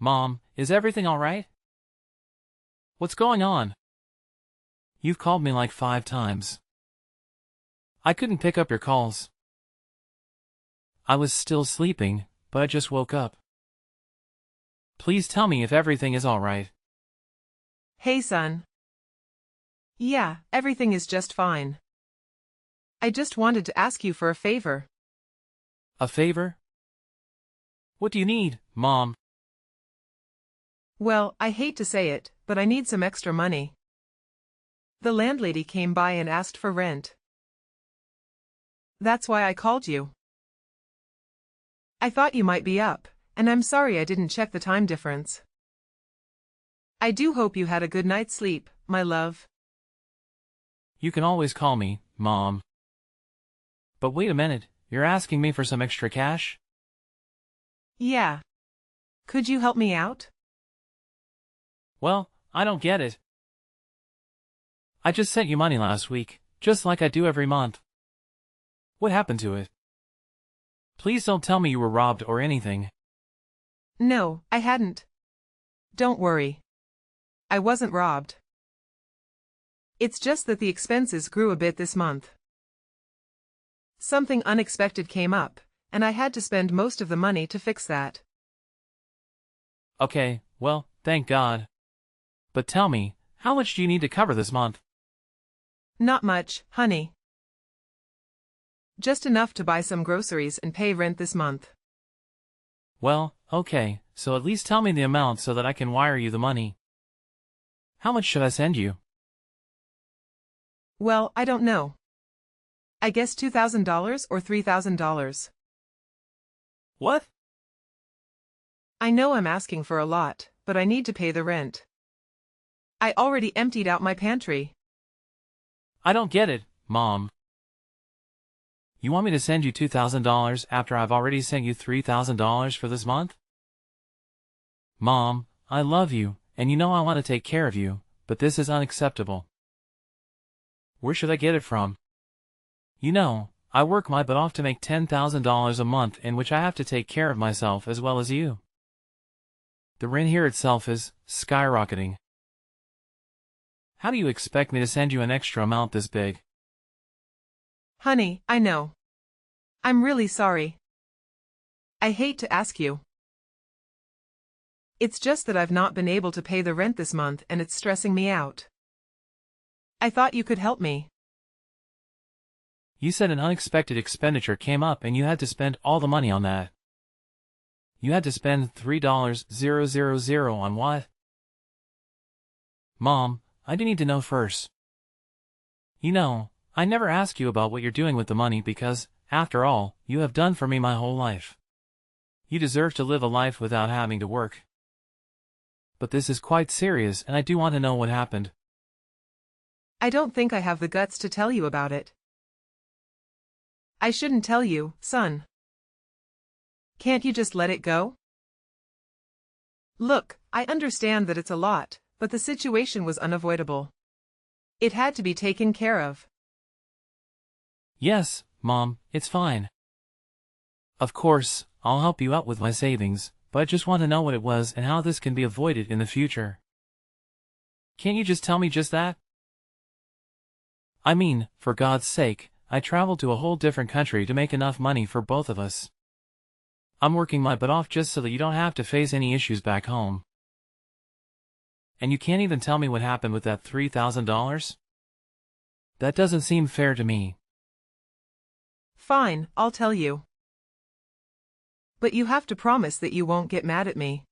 Mom, is everything all right? What's going on? You've called me like 5 times. I couldn't pick up your calls. I was still sleeping, but I just woke up. Please tell me if everything is all right. Hey, son. Yeah, everything is just fine. I just wanted to ask you for a favor. A favor? What do you need, Mom? Well, I hate to say it, but I need some extra money. The landlady came by and asked for rent. That's why I called you. I thought you might be up, and I'm sorry I didn't check the time difference. I do hope you had a good night's sleep, my love. You can always call me, Mom. But wait a minute, you're asking me for some extra cash? Yeah. Could you help me out? Well, I don't get it. I just sent you money last week, just like I do every month. What happened to it? Please don't tell me you were robbed or anything. No, I hadn't. Don't worry. I wasn't robbed. It's just that the expenses grew a bit this month. Something unexpected came up, and I had to spend most of the money to fix that. Okay, well, thank God. But tell me, how much do you need to cover this month? Not much, honey. Just enough to buy some groceries and pay rent this month. Well, okay, so at least tell me the amount so that I can wire you the money. How much should I send you? Well, I don't know. I guess $2,000 or $3,000. What? I know I'm asking for a lot, but I need to pay the rent. I already emptied out my pantry. I don't get it, Mom. You want me to send you $2,000 after I've already sent you $3,000 for this month? Mom, I love you, and you know I want to take care of you, but this is unacceptable. Where should I get it from? You know, I work my butt off to make $10,000 a month in which I have to take care of myself as well as you. The rent here itself is skyrocketing. How do you expect me to send you an extra amount this big? Honey, I know. I'm really sorry. I hate to ask you. It's just that I've not been able to pay the rent this month and it's stressing me out. I thought you could help me. You said an unexpected expenditure came up and you had to spend all the money on that. You had to spend $3,000 on what? Mom, I do need to know first. You know, I never ask you about what you're doing with the money because, after all, you have done for me my whole life. You deserve to live a life without having to work. But this is quite serious and I do want to know what happened. I don't think I have the guts to tell you about it. I shouldn't tell you, son. Can't you just let it go? Look, I understand that it's a lot, but the situation was unavoidable. It had to be taken care of. Yes, Mom, it's fine. Of course, I'll help you out with my savings, but I just want to know what it was and how this can be avoided in the future. Can't you just tell me just that? I mean, for God's sake, I traveled to a whole different country to make enough money for both of us. I'm working my butt off just so that you don't have to face any issues back home. And you can't even tell me what happened with that $3,000? That doesn't seem fair to me. Fine, I'll tell you. But you have to promise that you won't get mad at me.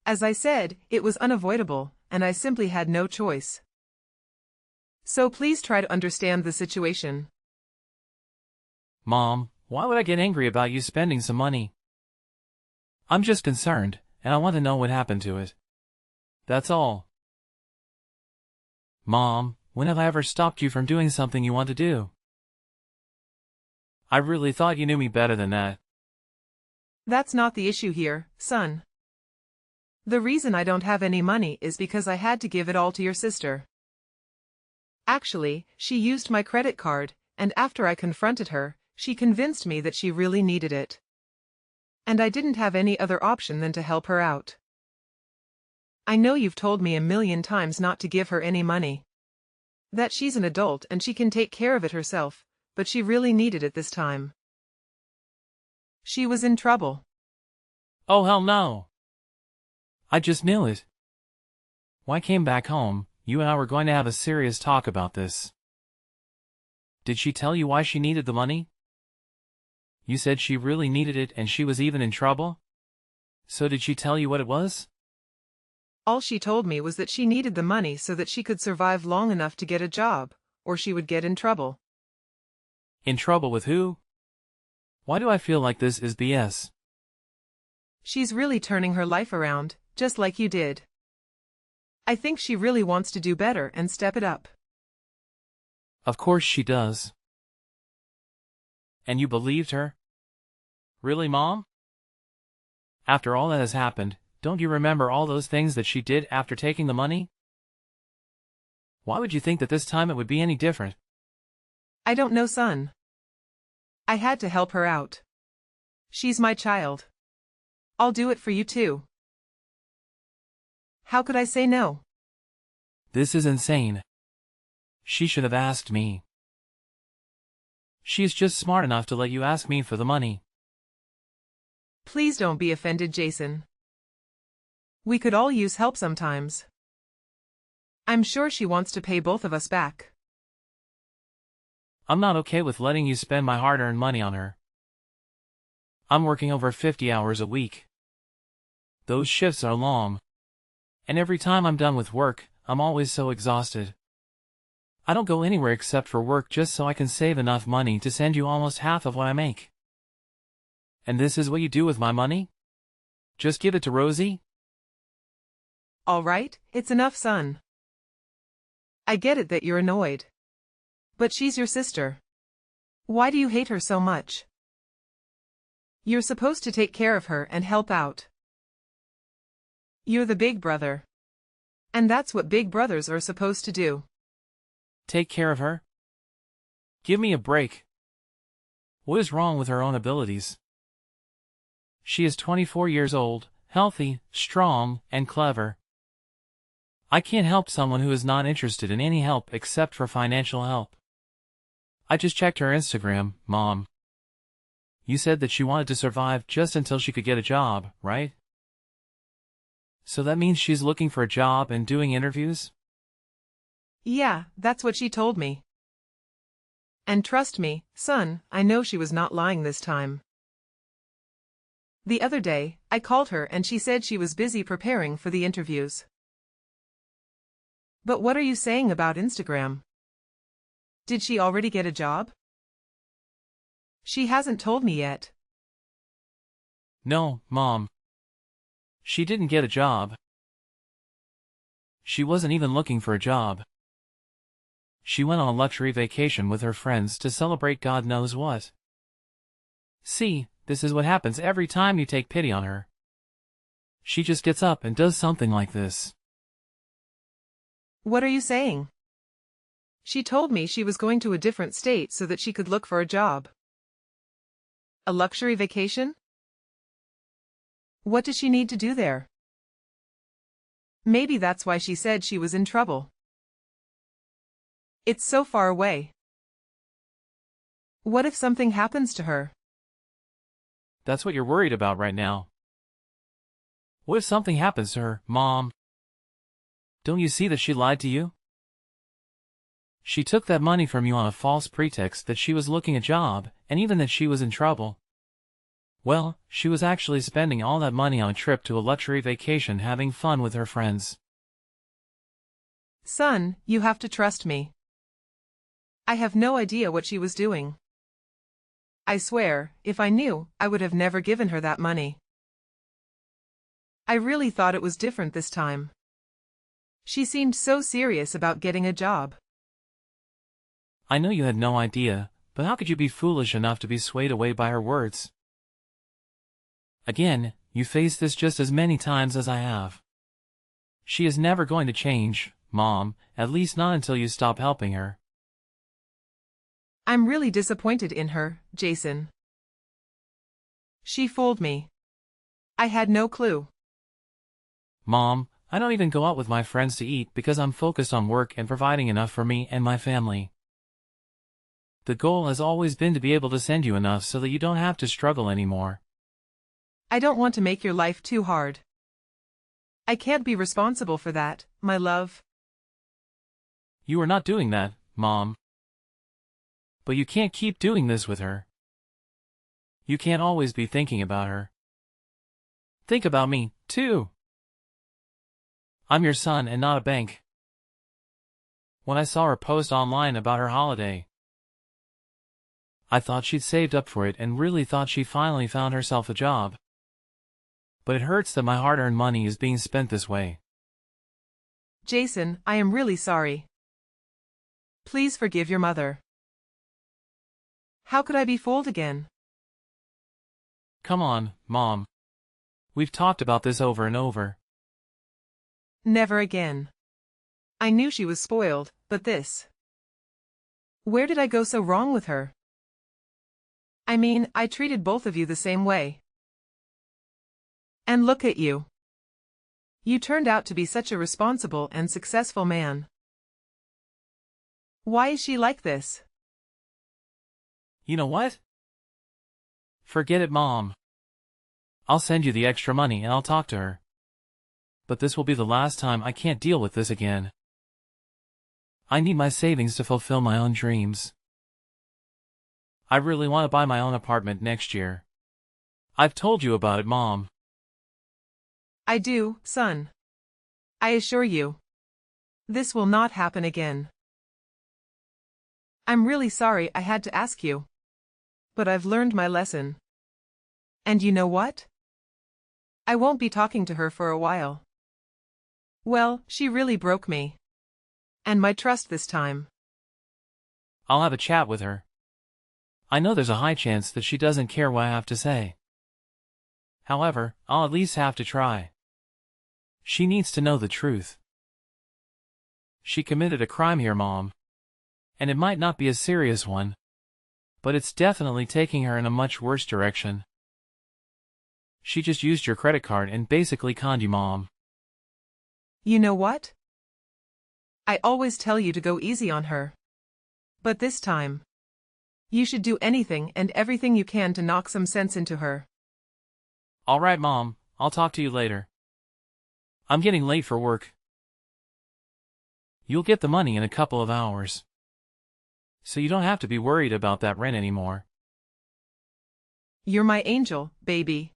As I said, it was unavoidable, and I simply had no choice. So please try to understand the situation. Mom, why would I get angry about you spending some money? I'm just concerned, and I want to know what happened to it. That's all. Mom, when have I ever stopped you from doing something you want to do? I really thought you knew me better than that. That's not the issue here, son. The reason I don't have any money is because I had to give it all to your sister. Actually, she used my credit card, and after I confronted her, she convinced me that she really needed it. And I didn't have any other option than to help her out. I know you've told me a million times not to give her any money. That she's an adult and she can take care of it herself, but she really needed it this time. She was in trouble. Oh hell no. I just knew it. When I came back home, you and I were going to have a serious talk about this. Did she tell you why she needed the money? You said she really needed it and she was even in trouble? So did she tell you what it was? All she told me was that she needed the money so that she could survive long enough to get a job, or she would get in trouble. In trouble with who? Why do I feel like this is BS? She's really turning her life around, just like you did. I think she really wants to do better and step it up. Of course she does. And you believed her? Really, Mom? After all that has happened, don't you remember all those things that she did after taking the money? Why would you think that this time it would be any different? I don't know, son. I had to help her out. She's my child. I'll do it for you too. How could I say no? This is insane. She should have asked me. She's just smart enough to let you ask me for the money. Please don't be offended, Jason. We could all use help sometimes. I'm sure she wants to pay both of us back. I'm not okay with letting you spend my hard-earned money on her. I'm working over 50 hours a week. Those shifts are long. And every time I'm done with work, I'm always so exhausted. I don't go anywhere except for work just so I can save enough money to send you almost half of what I make. And this is what you do with my money? Just give it to Rosie? All right, it's enough, son. I get it that you're annoyed. But she's your sister. Why do you hate her so much? You're supposed to take care of her and help out. You're the big brother. And that's what big brothers are supposed to do. Take care of her? Give me a break. What is wrong with her own abilities? She is 24 years old, healthy, strong, and clever. I can't help someone who is not interested in any help except for financial help. I just checked her Instagram, Mom. You said that she wanted to survive just until she could get a job, right? So that means she's looking for a job and doing interviews? Yeah, that's what she told me. And trust me, son, I know she was not lying this time. The other day, I called her and she said she was busy preparing for the interviews. But what are you saying about Instagram? Did she already get a job? She hasn't told me yet. No, Mom. She didn't get a job. She wasn't even looking for a job. She went on a luxury vacation with her friends to celebrate God knows what. See, this is what happens every time you take pity on her. She just gets up and does something like this. What are you saying? She told me she was going to a different state so that she could look for a job. A luxury vacation? What does she need to do there? Maybe that's why she said she was in trouble. It's so far away. What if something happens to her? That's what you're worried about right now. What if something happens to her, Mom? Don't you see that she lied to you? She took that money from you on a false pretext that she was looking a job, and even that she was in trouble. Well, she was actually spending all that money on a trip to a luxury vacation having fun with her friends. Son, you have to trust me. I have no idea what she was doing. I swear, if I knew, I would have never given her that money. I really thought it was different this time. She seemed so serious about getting a job. I know you had no idea, but how could you be foolish enough to be swayed away by her words? Again, you faced this just as many times as I have. She is never going to change, Mom, at least not until you stop helping her. I'm really disappointed in her, Jason. She fooled me. I had no clue. Mom, I don't even go out with my friends to eat because I'm focused on work and providing enough for me and my family. The goal has always been to be able to send you enough so that you don't have to struggle anymore. I don't want to make your life too hard. I can't be responsible for that, my love. You are not doing that, Mom. But you can't keep doing this with her. You can't always be thinking about her. Think about me, too. I'm your son and not a bank. When I saw her post online about her holiday, I thought she'd saved up for it and really thought she finally found herself a job. But it hurts that my hard-earned money is being spent this way. Jason, I am really sorry. Please forgive your mother. How could I be fooled again? Come on, Mom. We've talked about this over and over. Never again. I knew she was spoiled, but this. Where did I go so wrong with her? I mean, I treated both of you the same way. And look at you. You turned out to be such a responsible and successful man. Why is she like this? You know what? Forget it, Mom. I'll send you the extra money and I'll talk to her. But this will be the last time. I can't deal with this again. I need my savings to fulfill my own dreams. I really want to buy my own apartment next year. I've told you about it, Mom. I do, son. I assure you. This will not happen again. I'm really sorry I had to ask you. But I've learned my lesson. And you know what? I won't be talking to her for a while. Well, she really broke me. And my trust this time. I'll have a chat with her. I know there's a high chance that she doesn't care what I have to say. However, I'll at least have to try. She needs to know the truth. She committed a crime here, Mom. And it might not be a serious one, but it's definitely taking her in a much worse direction. She just used your credit card and basically conned you, Mom. You know what? I always tell you to go easy on her. But this time, you should do anything and everything you can to knock some sense into her. All right, Mom, I'll talk to you later. I'm getting late for work. You'll get the money in a couple of hours. So you don't have to be worried about that rent anymore. You're my angel, baby.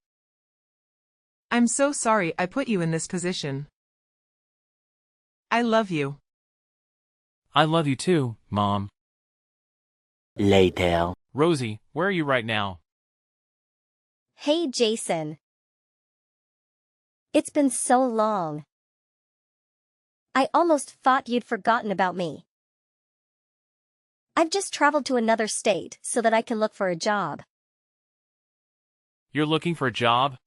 I'm so sorry I put you in this position. I love you. I love you too, Mom. Later. Rosie, where are you right now? Hey, Jason. It's been so long. I almost thought you'd forgotten about me. I've just traveled to another state so that I can look for a job. You're looking for a job?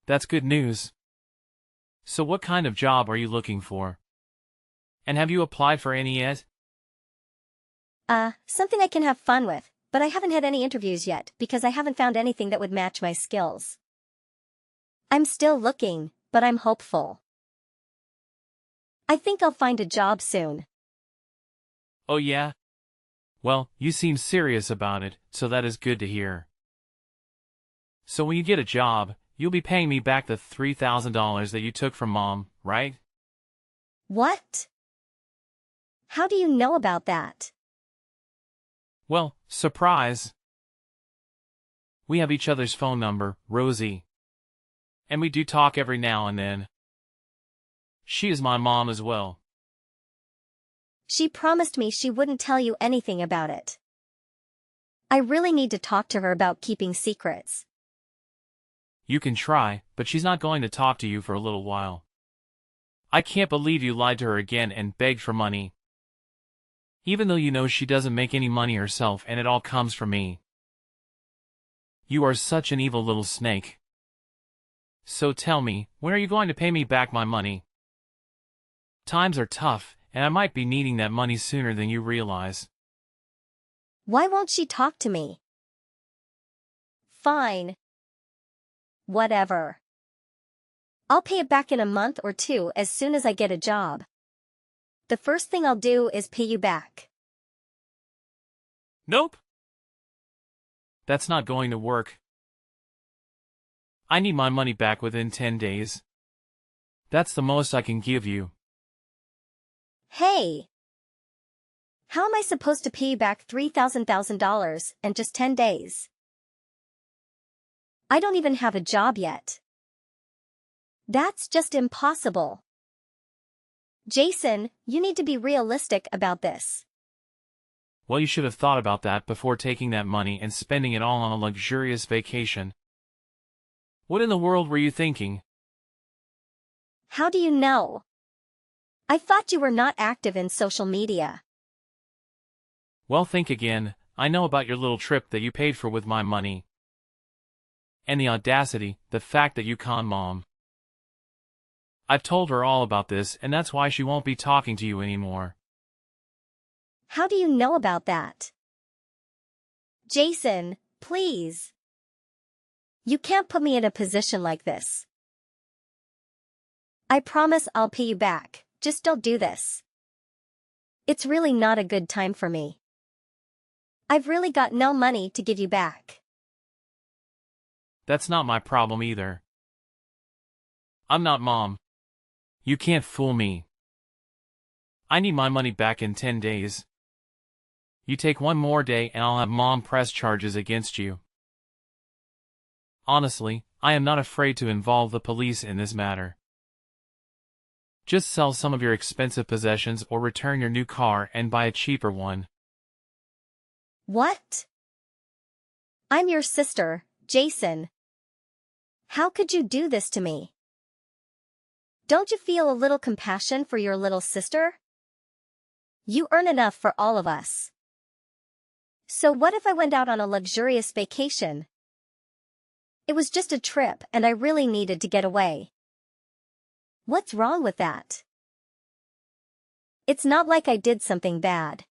That's good news. So what kind of job are you looking for? And have you applied for any yet? Something I can have fun with, but I haven't had any interviews yet because I haven't found anything that would match my skills. I'm still looking, but I'm hopeful. I think I'll find a job soon. Oh yeah? Well, you seem serious about it, so that is good to hear. So when you get a job, you'll be paying me back the $3,000 that you took from Mom, right? What? How do you know about that? Well, surprise. We have each other's phone number, Rosie. And we do talk every now and then. She is my mom as well. She promised me she wouldn't tell you anything about it. I really need to talk to her about keeping secrets. You can try, but she's not going to talk to you for a little while. I can't believe you lied to her again and begged for money. Even though you know she doesn't make any money herself and it all comes from me. You are such an evil little snake. So tell me, when are you going to pay me back my money? Times are tough, and I might be needing that money sooner than you realize. Why won't she talk to me? Fine. Whatever. I'll pay it back in a month or two as soon as I get a job. The first thing I'll do is pay you back. Nope. That's not going to work. I need my money back within 10 days. That's the most I can give you. Hey! How am I supposed to pay you back $3,000 in just 10 days? I don't even have a job yet. That's just impossible. Jason, you need to be realistic about this. Well, you should have thought about that before taking that money and spending it all on a luxurious vacation. What in the world were you thinking? How do you know? I thought you were not active in social media. Well, think again. I know about your little trip that you paid for with my money. And the audacity, the fact that you con Mom. I've told her all about this, and that's why she won't be talking to you anymore. How do you know about that? Jason, please. You can't put me in a position like this. I promise I'll pay you back, just don't do this. It's really not a good time for me. I've really got no money to give you back. That's not my problem either. I'm not Mom. You can't fool me. I need my money back in 10 days. You take one more day and I'll have Mom press charges against you. Honestly, I am not afraid to involve the police in this matter. Just sell some of your expensive possessions or return your new car and buy a cheaper one. What? I'm your sister, Jason. How could you do this to me? Don't you feel a little compassion for your little sister? You earn enough for all of us. So what if I went out on a luxurious vacation? It was just a trip and I really needed to get away. What's wrong with that? It's not like I did something bad.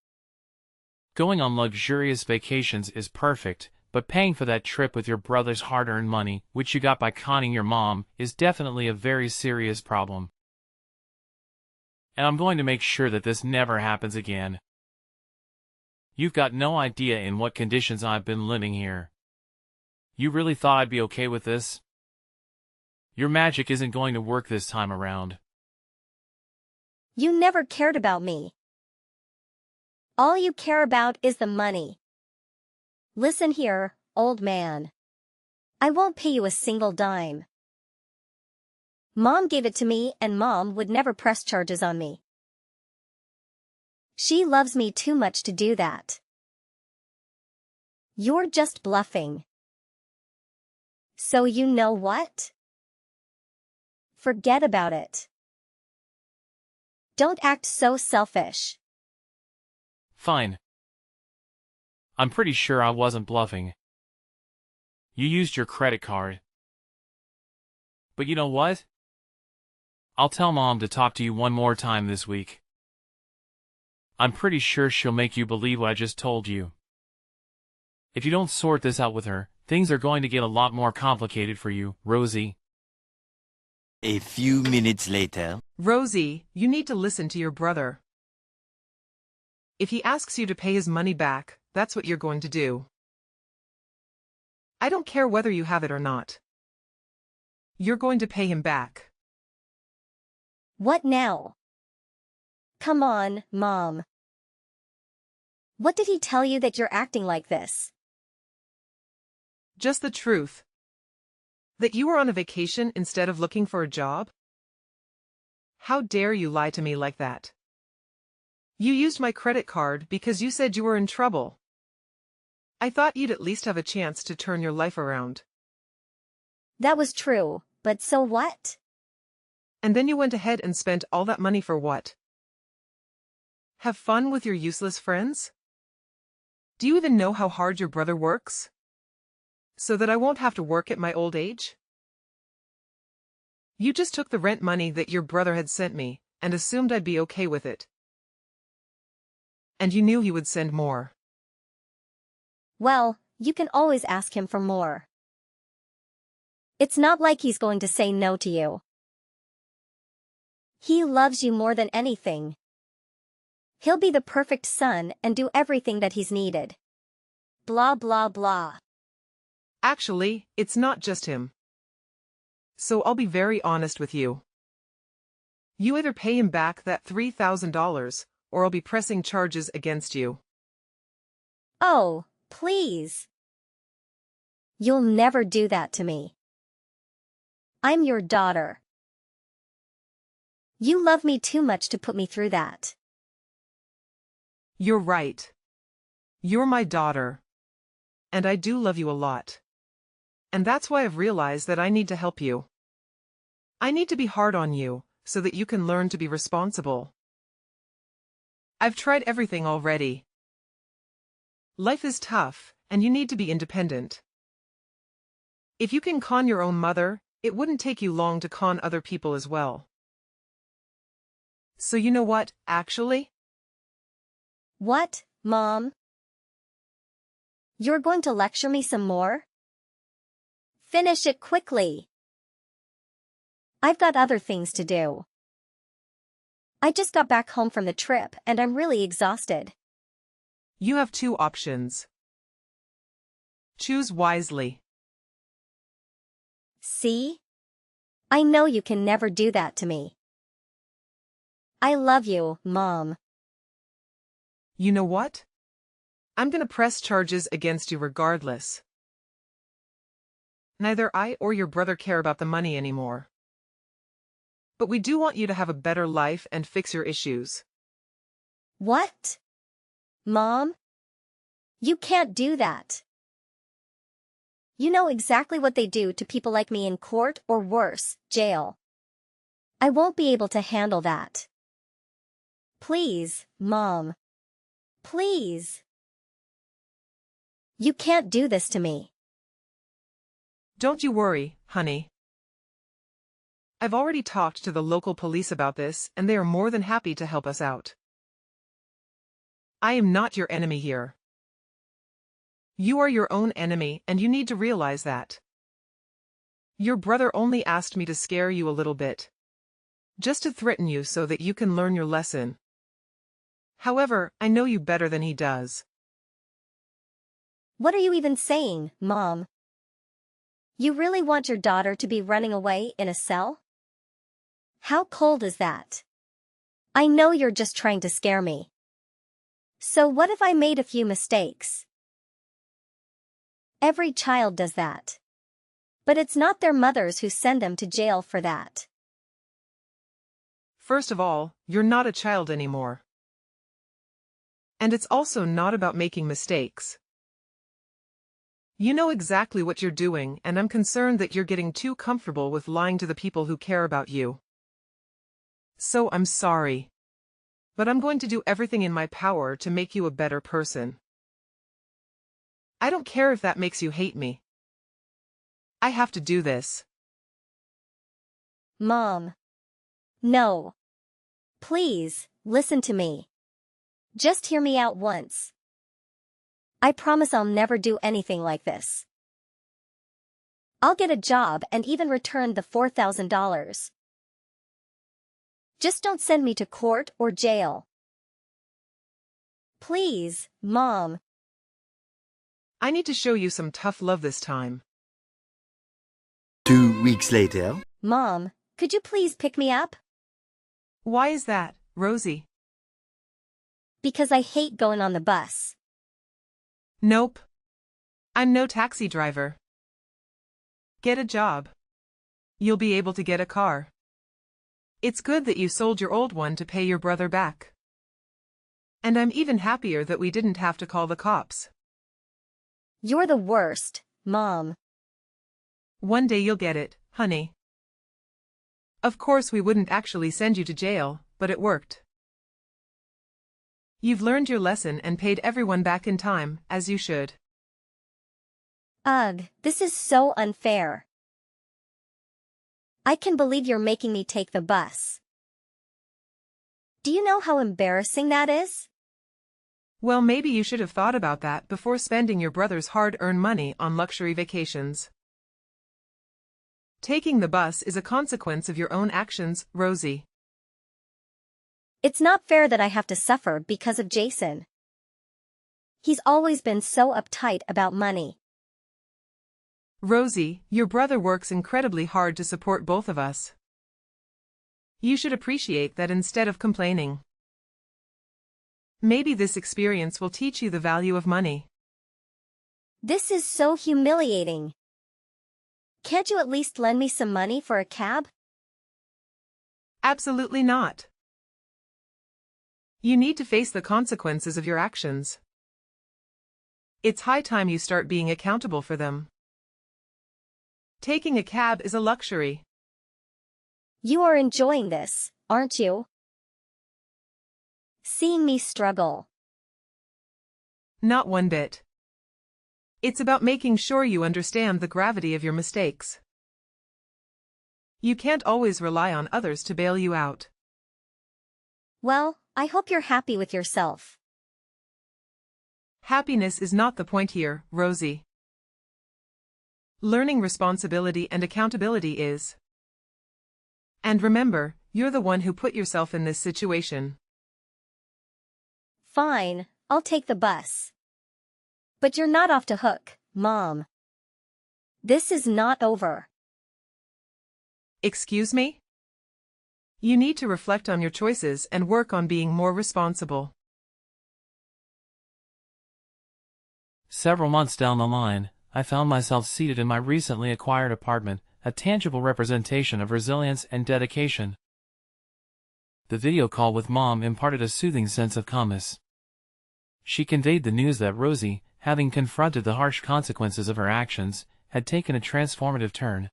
Going on luxurious vacations is perfect, but paying for that trip with your brother's hard-earned money, which you got by conning your mom, is definitely a very serious problem. And I'm going to make sure that this never happens again. You've got no idea in what conditions I've been living here. You really thought I'd be okay with this? Your magic isn't going to work this time around. You never cared about me. All you care about is the money. Listen here, old man. I won't pay you a single dime. Mom gave it to me and Mom would never press charges on me. She loves me too much to do that. You're just bluffing. So you know what? Forget about it. Don't act so selfish. Fine. I'm pretty sure I wasn't bluffing. You used your credit card. But you know what? I'll tell Mom to talk to you one more time this week. I'm pretty sure she'll make you believe what I just told you. If you don't sort this out with her, things are going to get a lot more complicated for you, Rosie. A few minutes later. Rosie, you need to listen to your brother. If he asks you to pay his money back, that's what you're going to do. I don't care whether you have it or not. You're going to pay him back. What now? Come on, Mom. What did he tell you that you're acting like this? Just the truth. That you were on a vacation instead of looking for a job? How dare you lie to me like that? You used my credit card because you said you were in trouble. I thought you'd at least have a chance to turn your life around. That was true, but so what? And then you went ahead and spent all that money for what? Have fun with your useless friends? Do you even know how hard your brother works? So that I won't have to work at my old age? You just took the rent money that your brother had sent me, and assumed I'd be okay with it. And you knew he would send more. Well, you can always ask him for more. It's not like he's going to say no to you. He loves you more than anything. He'll be the perfect son and do everything that he's needed. Blah blah blah. Actually, it's not just him. So I'll be very honest with you. You either pay him back that $3,000, or I'll be pressing charges against you. Oh, please. You'll never do that to me. I'm your daughter. You love me too much to put me through that. You're right. You're my daughter. And I do love you a lot. And that's why I've realized that I need to help you. I need to be hard on you, so that you can learn to be responsible. I've tried everything already. Life is tough, and you need to be independent. If you can con your own mother, it wouldn't take you long to con other people as well. So you know what, actually? What, Mom? You're going to lecture me some more? Finish it quickly. I've got other things to do. I just got back home from the trip and I'm really exhausted. You have two options. Choose wisely. See? I know you can never do that to me. I love you, Mom. You know what? I'm gonna press charges against you regardless. Neither I or your brother care about the money anymore. But we do want you to have a better life and fix your issues. What? Mom? You can't do that. You know exactly what they do to people like me in court or worse, jail. I won't be able to handle that. Please, Mom. Please. You can't do this to me. Don't you worry, honey. I've already talked to the local police about this and they are more than happy to help us out. I am not your enemy here. You are your own enemy and you need to realize that. Your brother only asked me to scare you a little bit. Just to threaten you so that you can learn your lesson. However, I know you better than he does. What are you even saying, Mom? You really want your daughter to be running away in a cell? How cold is that? I know you're just trying to scare me. So what if I made a few mistakes? Every child does that. But it's not their mothers who send them to jail for that. First of all, you're not a child anymore. And it's also not about making mistakes. You know exactly what you're doing and I'm concerned that you're getting too comfortable with lying to the people who care about you. So I'm sorry. But I'm going to do everything in my power to make you a better person. I don't care if that makes you hate me. I have to do this. Mom. No. Please, listen to me. Just hear me out once. I promise I'll never do anything like this. I'll get a job and even return the $4,000. Just don't send me to court or jail. Please, Mom. I need to show you some tough love this time. 2 weeks later. Mom, could you please pick me up? Why is that, Rosie? Because I hate going on the bus. Nope. I'm no taxi driver. Get a job. You'll be able to get a car. It's good that you sold your old one to pay your brother back. And I'm even happier that we didn't have to call the cops. You're the worst, Mom. One day you'll get it, honey. Of course we wouldn't actually send you to jail, but it worked. You've learned your lesson and paid everyone back in time, as you should. Ugh, this is so unfair. I can believe you're making me take the bus. Do you know how embarrassing that is? Well, maybe you should have thought about that before spending your brother's hard-earned money on luxury vacations. Taking the bus is a consequence of your own actions, Rosie. It's not fair that I have to suffer because of Jason. He's always been so uptight about money. Rosie, your brother works incredibly hard to support both of us. You should appreciate that instead of complaining. Maybe this experience will teach you the value of money. This is so humiliating. Can't you at least lend me some money for a cab? Absolutely not. You need to face the consequences of your actions. It's high time you start being accountable for them. Taking a cab is a luxury. You are enjoying this, aren't you? Seeing me struggle. Not one bit. It's about making sure you understand the gravity of your mistakes. You can't always rely on others to bail you out. Well, I hope you're happy with yourself. Happiness is not the point here, Rosie. Learning responsibility and accountability is. And remember, you're the one who put yourself in this situation. Fine, I'll take the bus. But you're not off the hook, Mom. This is not over. Excuse me? You need to reflect on your choices and work on being more responsible. Several months down the line, I found myself seated in my recently acquired apartment, a tangible representation of resilience and dedication. The video call with Mom imparted a soothing sense of calmness. She conveyed the news that Rosie, having confronted the harsh consequences of her actions, had taken a transformative turn.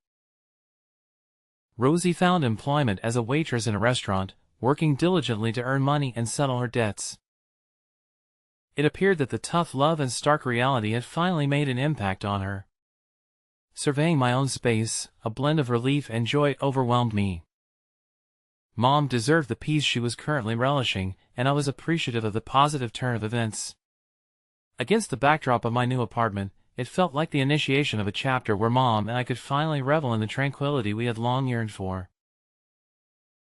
Rosie found employment as a waitress in a restaurant, working diligently to earn money and settle her debts. It appeared that the tough love and stark reality had finally made an impact on her. Surveying my own space, a blend of relief and joy overwhelmed me. Mom deserved the peace she was currently relishing, and I was appreciative of the positive turn of events. Against the backdrop of my new apartment, it felt like the initiation of a chapter where Mom and I could finally revel in the tranquility we had long yearned for.